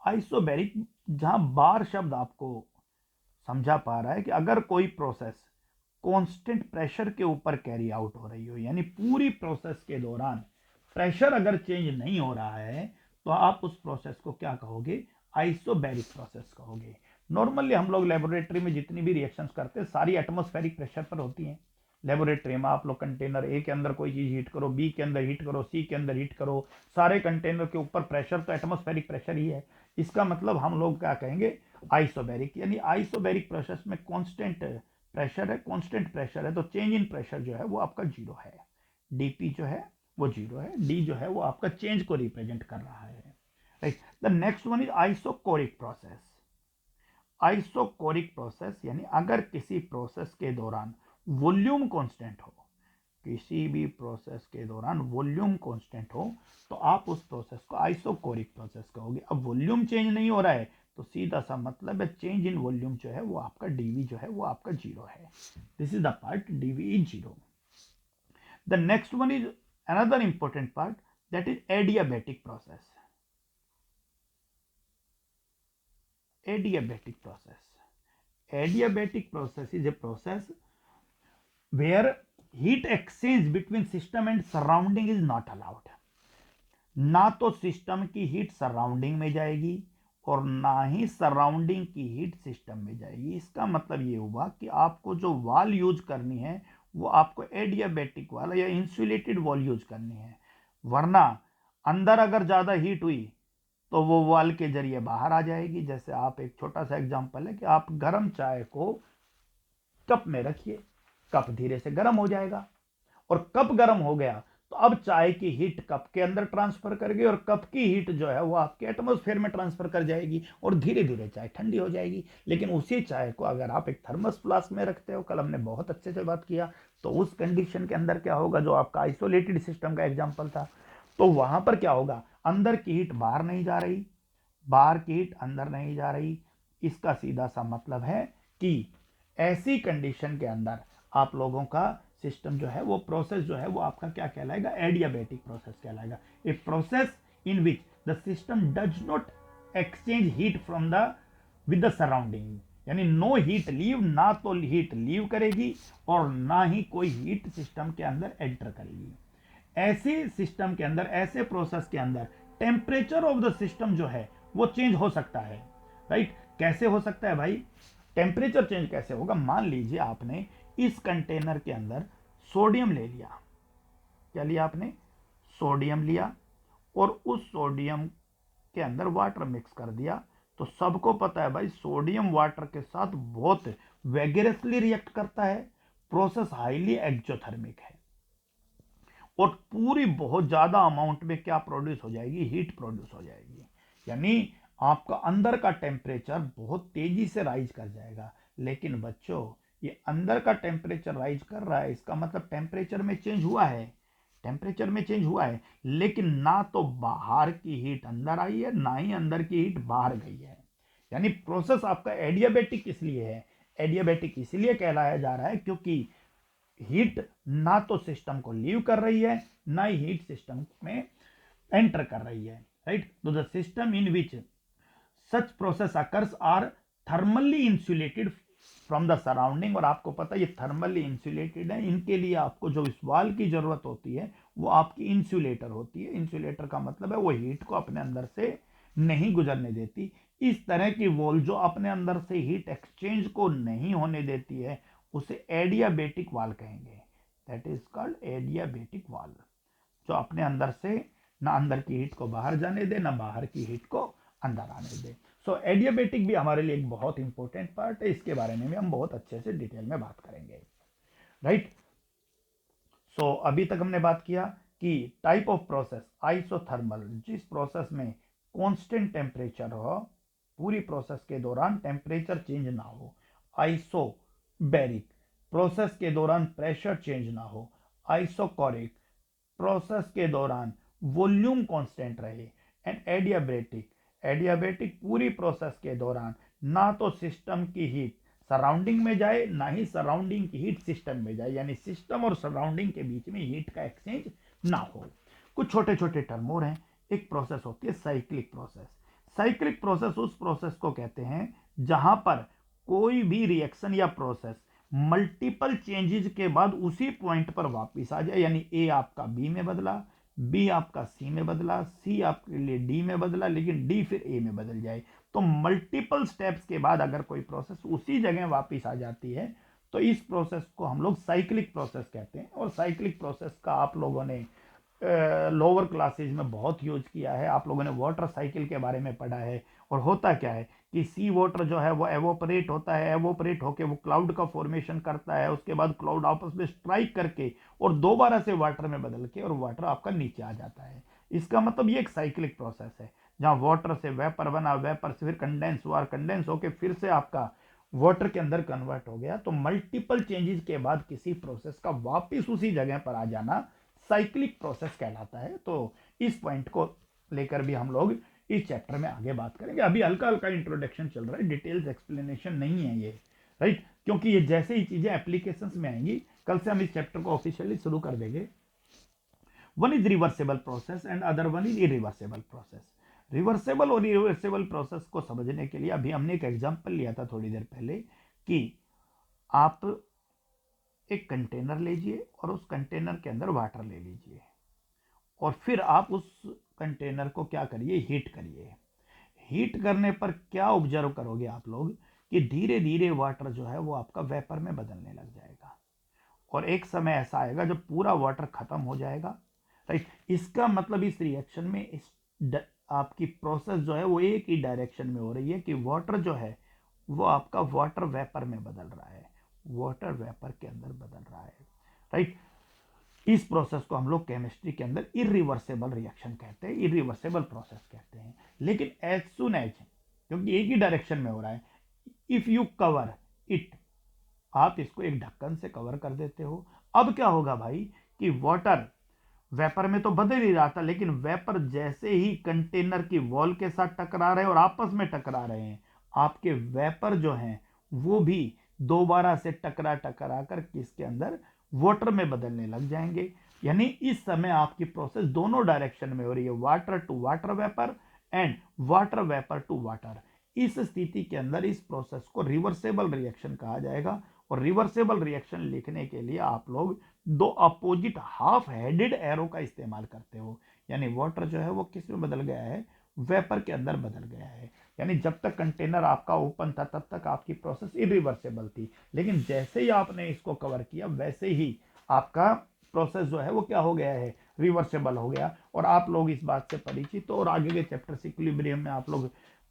आइसोबैरिक, जहां बार शब्द आपको समझा पा रहा है कि अगर कोई प्रोसेस कांस्टेंट प्रेशर के ऊपर कैरी आउट हो रही हो, यानी पूरी प्रोसेस के दौरान प्रेशर अगर चेंज नहीं हो रहा है, तो आप उस प्रोसेस को क्या कहोगे? आइसोबैरिक प्रोसेस कहोगे। नॉर्मली हम लोग लेबोरेटरी में जितनी भी रिएक्शंस करते हैं सारी एटमॉस्फेरिक प्रेशर पर होती हैं। लेबोरेटरी में आप लोग कंटेनर ए के अंदर कोई चीज हीट करो, बी के अंदर हीट करो, सी के अंदर हीट करो, सारे कंटेनर के ऊपर प्रेशर तो एटमॉस्फेरिक प्रेशर ही है। इसका मतलब हम लोग क्या कहेंगे? आइसोबैरिक, यानी आइसोबैरिक प्रोसेस में कांस्टेंट प्रेशर है, कांस्टेंट प्रेशर है, तो चेंज इन प्रेशर जो है वो आपका 0 है, डीपी जो है वो 0 है, डी जो है वो आपका चेंज को रिप्रेजेंट कर रहा है। Right, the next one is isochoric process. Isochoric process यानी अगर किसी प्रोसेस के दौरान वॉल्यूम कांस्टेंट हो, किसी भी प्रोसेस के दौरान वॉल्यूम कांस्टेंट हो, तो आप उस प्रोसेस को आइसोकोरिक प्रोसेस कहोगे। अब वॉल्यूम चेंज नहीं हो रहा है तो सीधा सा मतलब है चेंज इन वॉल्यूम जो है वो आपका डीवी जो है वो आपका 0 है। This is the part DV is 0। The next one is another important part, that is adiabatic process. Adiabatic process. Adiabatic process is a process where heat exchange between system and surrounding is not allowed. ना तो system की heat surrounding में जाएगी और ना ही surrounding की heat system में जाएगी। इसका मतलब ये हुआ कि आपको जो वाल यूज करनी है वो आपको एडियाबैटिक वाल या इंसुलेटेड वॉल यूज करनी है, वरना अंदर अगर ज़्यादा हीट हुई तो वो वाल के जरिए बाहर आ जाएगी। जैसे आप, एक छोटा सा एग्जांपल है कि आप गर्म चाय को कप में रखिए, कप धीरे से गर्म हो जाएगा, और कप गर्म हो गया तो अब चाय की हीट कप के अंदर ट्रांसफर कर गई और कप की हीट जो है वो आपके एटमॉस्फेयर में ट्रांसफर कर जाएगी और धीरे धीरे चाय ठंडी हो जाएगी। लेकिन उसी चाय को अगर आप एक थर्मस फ्लास्क में रखते हो, कल हमने बहुत अच्छे से बात किया, तो उस कंडीशन के अंदर क्या होगा, जो आपका आइसोलेटेड सिस्टम का एग्जाम्पल था, तो वहां पर क्या होगा, अंदर की हीट बाहर नहीं जा रही, बाहर की हीट अंदर नहीं जा रही। इसका सीधा सा मतलब है कि ऐसी कंडीशन के अंदर आप लोगों का सिस्टम जो है वो प्रोसेस जो है वो आपका क्या कहलाएगा? एडियाबैटिक प्रोसेस कहलाएगा। A process in which the system does not exchange heat from the with the surrounding, यानी नो हीट लीव, ना तो हीट लीव करेगी और ना ही कोई हीट सिस्टम के अंदर एंटर करेगी। ऐसे सिस्टम के अंदर, ऐसे प्रोसेस के अंदर टेम्परेचर ऑफ द सिस्टम जो है वो चेंज हो सकता है। राइट, कैसे हो सकता है भाई? टेम्परेचर चेंज कैसे होगा? मान लीजिए आपने इस कंटेनर के अंदर सोडियम ले लिया। क्या लिया आपने? सोडियम लिया और उस सोडियम के अंदर वाटर मिक्स कर दिया। तो सबको पता है भाई सोडियम वाटर के साथ बहुत वेगरसली रिएक्ट करता है, प्रोसेस हाईली एक्जोथर्मिक है और पूरी बहुत ज्यादा अमाउंट में क्या प्रोड्यूस हो जाएगी? हीट प्रोड्यूस हो जाएगी। यानी आपका अंदर का टेम्परेचर बहुत तेजी से राइज कर जाएगा। लेकिन बच्चों, ये अंदर का टेम्परेचर राइज कर रहा है, इसका मतलब टेम्परेचर में चेंज हुआ है, टेम्परेचर में चेंज हुआ है, लेकिन ना तो बाहर की हीट अंदर आई है, ना ही अंदर की हीट बाहर गई है। यानी प्रोसेस आपका एडियाबेटिक इसलिए है, एडियाबेटिक इसलिए कहलाया जा रहा है क्योंकि हीट ना तो सिस्टम को लीव कर रही है, ना ही हीट सिस्टम में एंटर कर रही है। राइट, तो the system in which such process occurs are thermally insulated from the surrounding. और आपको पता है ये थर्मली इंसुलेटेड है, इनके लिए आपको जो इस वाल की जरूरत होती है वो आपकी इंसुलेटर होती है। इंसुलेटर का मतलब है वो हीट को अपने अंदर से नहीं गुजरने देती। इस तरह की वॉल जो अपने अंदर से हीट एक्सचेंज को नहीं होने देती है उसे एडियाबेटिक वाल कहेंगे। दैट इज कॉल्ड एडियाबेटिक वाल, जो अपने अंदर से ना अंदर की हीट को बाहर जाने दे, ना बाहर की हीट को अंदर आने दे। सो एडियाबेटिक भी हमारे लिए एक बहुत इंपॉर्टेंट पार्ट है, इसके बारे में भी हम बहुत अच्छे से डिटेल में बात करेंगे। राइट, सो अभी तक हमने बात किया कि टाइप ऑफ प्रोसेस आइसोथर्मल, जिस प्रोसेस में कांस्टेंट टेम्परेचर हो, पूरी प्रोसेस के दौरान टेम्परेचर चेंज ना हो। आइसोबैरिक, प्रोसेस के दौरान प्रेशर चेंज ना हो। आइसोकोरिक, प्रोसेस के दौरान वॉल्यूम कांस्टेंट रहे। एंड एडियाबेटिक, एडियाबेटिक पूरी प्रोसेस के दौरान ना तो सिस्टम की हीट सराउंडिंग में जाए, ना ही सराउंडिंग की हीट सिस्टम में जाए, यानी सिस्टम और सराउंडिंग के बीच में हीट का एक्सचेंज ना हो। कुछ छोटे छोटे टर्म और हैं। एक प्रोसेस होती है साइक्लिक प्रोसेस। साइक्लिक प्रोसेस उस प्रोसेस को कहते हैं जहां पर कोई भी रिएक्शन या प्रोसेस मल्टीपल चेंजेस के बाद उसी पॉइंट पर वापस आ जाए। यानी ए आपका बी में बदला, बी आपका सी में बदला, सी आपके लिए डी में बदला, लेकिन डी फिर ए में बदल जाए। तो मल्टीपल स्टेप्स के बाद अगर कोई प्रोसेस उसी जगह वापस आ जाती है तो इस प्रोसेस को हम लोग साइक्लिक प्रोसेस कहते हैं। और साइक्लिक प्रोसेस का आप लोगों ने लोअर क्लासेज में बहुत यूज किया है। आप लोगों ने वाटर साइकिल के बारे में पढ़ा है। और होता क्या है कि सी वाटर जो है वो एवोपरेट होता है, एवोपरेट होकर वो क्लाउड का फॉर्मेशन करता है, उसके बाद क्लाउड आपस में स्ट्राइक करके और दोबारा से वाटर में बदल के और वाटर आपका नीचे आ जाता है। इसका मतलब ये एक साइक्लिक प्रोसेस है जहाँ वाटर से वेपर बना, वेपर से फिर कंडेंस हुआ, कंडेंस होकर फिर से आपका वाटर के अंदर कन्वर्ट हो गया। तो मल्टीपल चेंजेस के बाद किसी प्रोसेस का वापिस उसी जगह पर आ जाना साइक्लिक प्रोसेस कहलाता है। तो इस पॉइंट को लेकर भी हम लोग इस चैप्टर में आगे बात करेंगे। अभी हल्का हल्का इंट्रोडक्शन चल रहा है, डिटेल्स एक्सप्लेनेशन नहीं है ये। राइट, क्योंकि ये जैसे ही चीजें एप्लीकेशंस में आएंगी कल से हम इस चैप्टर को ऑफिशियली शुरू कर देंगे। One is reversible process and other one is irreversible process. Reversible और इरिवर्सेबल प्रोसेस को समझने के लिए अभी हमने एक एग्जांपल लिया था थोड़ी देर पहले कि आप एक कंटेनर लीजिए और उस कंटेनर के अंदर वाटर ले लीजिए और फिर आप उस कंटेनर को क्या करिए? हीट करिए। हीट करने पर क्या ऑब्जर्व करोगे आप लोग कि धीरे धीरे वाटर जो है वो आपका वेपर में बदलने लग जाएगा और एक समय ऐसा आएगा जब पूरा वाटर खत्म हो जाएगा। राइट, इसका मतलब इस रिएक्शन में आपकी प्रोसेस जो है वो एक ही डायरेक्शन में हो रही है कि वाटर जो है वो आपका वाटर वेपर में बदल रहा है, वाटर वेपर के अंदर बदल रहा है। राइट, इस प्रोसेस को हम लोग केमिस्ट्री के अंदर इरिवर्सेबल रिएक्शन कहते हैं, इरिवर्सेबल प्रोसेस कहते हैं। लेकिन एज सुन एज, क्योंकि एक ही डायरेक्शन में हो रहा है, इफ यू कवर इट, आप इसको एक ढक्कन से कवर कर देते हो, अब क्या होगा भाई कि वाटर वेपर में तो बदल ही रहा था, लेकिन वेपर जैसे ही कंटेनर की वॉल के साथ टकरा रहे हैं और आपस में टकरा रहे हैं, आपके वेपर जो हैं वो भी दोबारा से टकरा टकरा कर किसके अंदर? वाटर में बदलने लग जाएंगे। यानी इस समय आपकी प्रोसेस दोनों डायरेक्शन में हो रही है, water to water vapour and water vapour to water. इस स्थिति के अंदर इस प्रोसेस को रिवर्सेबल रिएक्शन कहा जाएगा। और रिवर्सेबल रिएक्शन लिखने के लिए आप लोग दो अपोजिट हाफ हेडेड एरो का इस्तेमाल करते हो। यानी वाटर जो है वो किस में बदल गया है? वेपर के अंदर बदल गया है। यानी जब तक कंटेनर आपका ओपन था तब तक आपकी प्रोसेस इरिवर्सेबल थी, लेकिन जैसे ही आपने इसको कवर किया वैसे ही आपका प्रोसेस जो है वो क्या हो गया है, रिवर्सेबल हो गया। और आप लोग इस बात से परिचित हो और आगे के चैप्टर इक्विलिब्रियम में आप लोग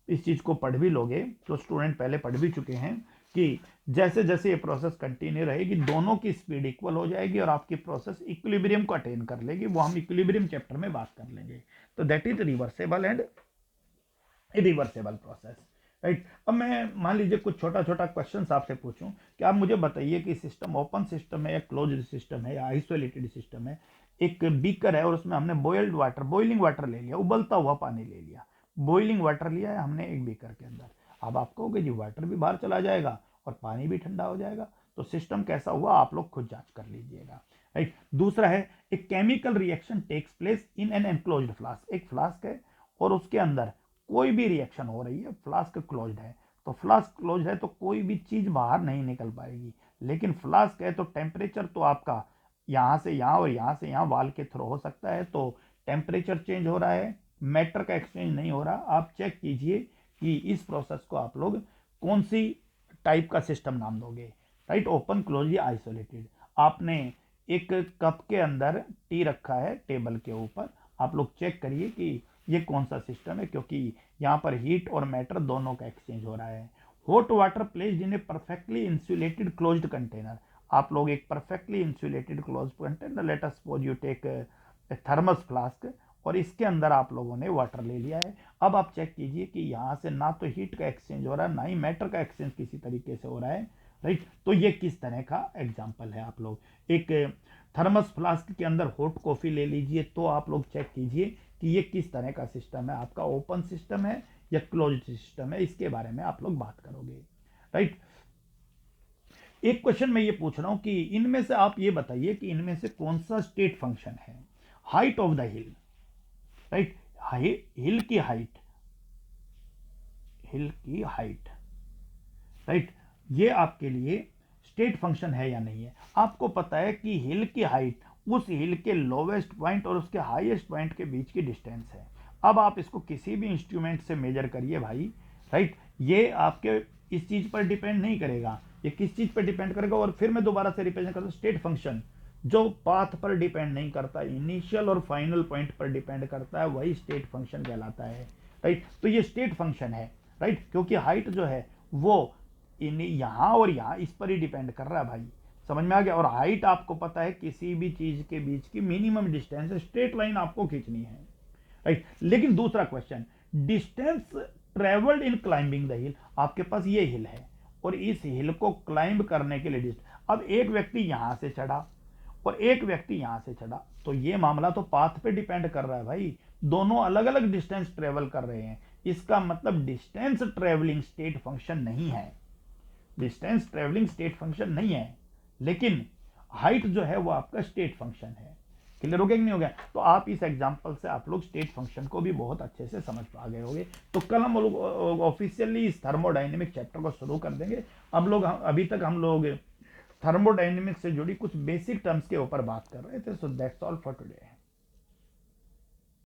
इस चीज़ को पढ़ भी लोगे, जो स्टूडेंट पहले पढ़ भी चुके हैं, कि जैसे जैसे ये प्रोसेस कंटिन्यू रहेगी दोनों की स्पीड इक्वल हो जाएगी और आपकी प्रोसेस इक्विलिब्रियम को अटेन कर लेगी। वो हम इक्विलिब्रियम चैप्टर में बात कर लेंगे। तो that is reversible and irreversible process, right. अब मैं मान लीजिए कुछ छोटा छोटा क्वेश्चन आपसे पूछूं कि आप मुझे बताइए कि सिस्टम ओपन सिस्टम है या क्लोज्ड सिस्टम है या आइसोलेटेड सिस्टम है। एक बीकर है और उसमें हमने बॉइलिंग वाटर ले लिया, उबलता हुआ पानी ले लिया, बॉइलिंग वाटर लिया है हमने एक बीकर के अंदर। अब आप कहोगे जी वाटर भी बाहर चला जाएगा और पानी भी ठंडा हो जाएगा, तो सिस्टम कैसा हुआ आप लोग खुद जांच कर लीजिएगा, राइट। दूसरा है एक chemical reaction takes place in an enclosed flask. एक फ्लास्क है और उसके अंदर कोई भी रिएक्शन हो रही है, फ्लास्क क्लोज्ड है, तो फ्लास्क क्लोज्ड है तो कोई भी चीज बाहर नहीं निकल पाएगी। लेकिन फ्लास्क है तो टेम्परेचर तो आपका यहाँ से यहाँ और यहाँ से यहाँ वाल के थ्रू हो सकता है, तो टेम्परेचर चेंज हो रहा है, मैटर का एक्सचेंज नहीं हो रहा। आप चेक कीजिए कि इस प्रोसेस को आप लोग कौन सी टाइप का सिस्टम नाम दोगे, राइट। ओपन, क्लोज या आइसोलेटेड। आपने एक कप के अंदर टी रखा है टेबल के ऊपर, आप लोग चेक करिए कि ये कौन सा सिस्टम है, क्योंकि यहाँ पर हीट और मैटर दोनों का एक्सचेंज हो रहा है। Hot water placed in a perfectly insulated closed container. आप लोग एक perfectly insulated close container, let us suppose you take thermos flask, और इसके अंदर आप लोगों ने वाटर ले लिया है। अब आप चेक कीजिए कि यहाँ से ना तो हीट का एक्सचेंज हो रहा है ना ही मैटर का एक्सचेंज किसी तरीके से हो रहा है, राइट। तो ये किस तरह का एग्जाम्पल है। आप लोग एक थर्मस फ्लास्क के अंदर हॉट कॉफी ले लीजिए, तो आप लोग चेक कीजिए कि ये किस तरह का सिस्टम है, आपका ओपन सिस्टम है या क्लोज्ड सिस्टम है, इसके बारे में आप लोग बात करोगे, राइट। एक क्वेश्चन मैं ये पूछ रहा हूं कि इनमें से आप ये बताइए कि इनमें से कौन सा स्टेट फंक्शन है। Height of the hill, right, hill की हाइट, राइट, ये आपके लिए स्टेट फंक्शन है या नहीं है। आपको पता है कि हिल की हाइट उस हिल के लोवेस्ट पॉइंट और उसके हाईएस्ट पॉइंट के बीच की डिस्टेंस है। अब आप इसको किसी भी इंस्ट्रूमेंट से मेजर करिए भाई, राइट। ये आपके इस चीज पर डिपेंड नहीं करेगा, ये किस चीज पर डिपेंड करेगा। और फिर मैं दोबारा से रिप्रेजेंट करता हूं, स्टेट फंक्शन जो पाथ पर डिपेंड नहीं करता, इनिशियल और फाइनल पॉइंट पर डिपेंड करता है, वही स्टेट फंक्शन कहलाता है, राइट। तो ये स्टेट फंक्शन है, राइट, क्योंकि हाइट जो है वो यहाँ और यहाँ इस पर ही डिपेंड कर रहा है भाई, समझ में आ गया। और हाइट आपको पता है किसी भी चीज के बीच की मिनिमम डिस्टेंस है, स्ट्रेट लाइन आपको खींचनी है, राइट। लेकिन दूसरा question, distance travelled in climbing the हिल। आपके पास ये हिल है और इस हिल को क्लाइंब करने के लिए अब एक व्यक्ति यहां से चढ़ा और एक व्यक्ति यहां से चढ़ा, तो ये मामला तो पाथ पे डिपेंड कर रहा है भाई, दोनों अलग अलग डिस्टेंस ट्रेवल कर रहे हैं। इसका मतलब डिस्टेंस ट्रेवलिंग स्टेट फंक्शन नहीं है, डिस्टेंस ट्रेवलिंग स्टेट फंक्शन नहीं है, लेकिन हाइट जो है वो आपका स्टेट फंक्शन है। क्लियर हो गया कि नहीं हो गया। तो आप इस एग्जांपल से आप लोग स्टेट फंक्शन को भी बहुत अच्छे से समझ पा गए होंगे। तो कल हम लोग ऑफिशियली इस थर्मोडायनेमिक चैप्टर को शुरू कर देंगे। अभी तक हम लोग थर्मोडायनेमिक्स से जुड़ी कुछ बेसिक टर्म्स के ऊपर बात कर रहे थे। So that's all for today.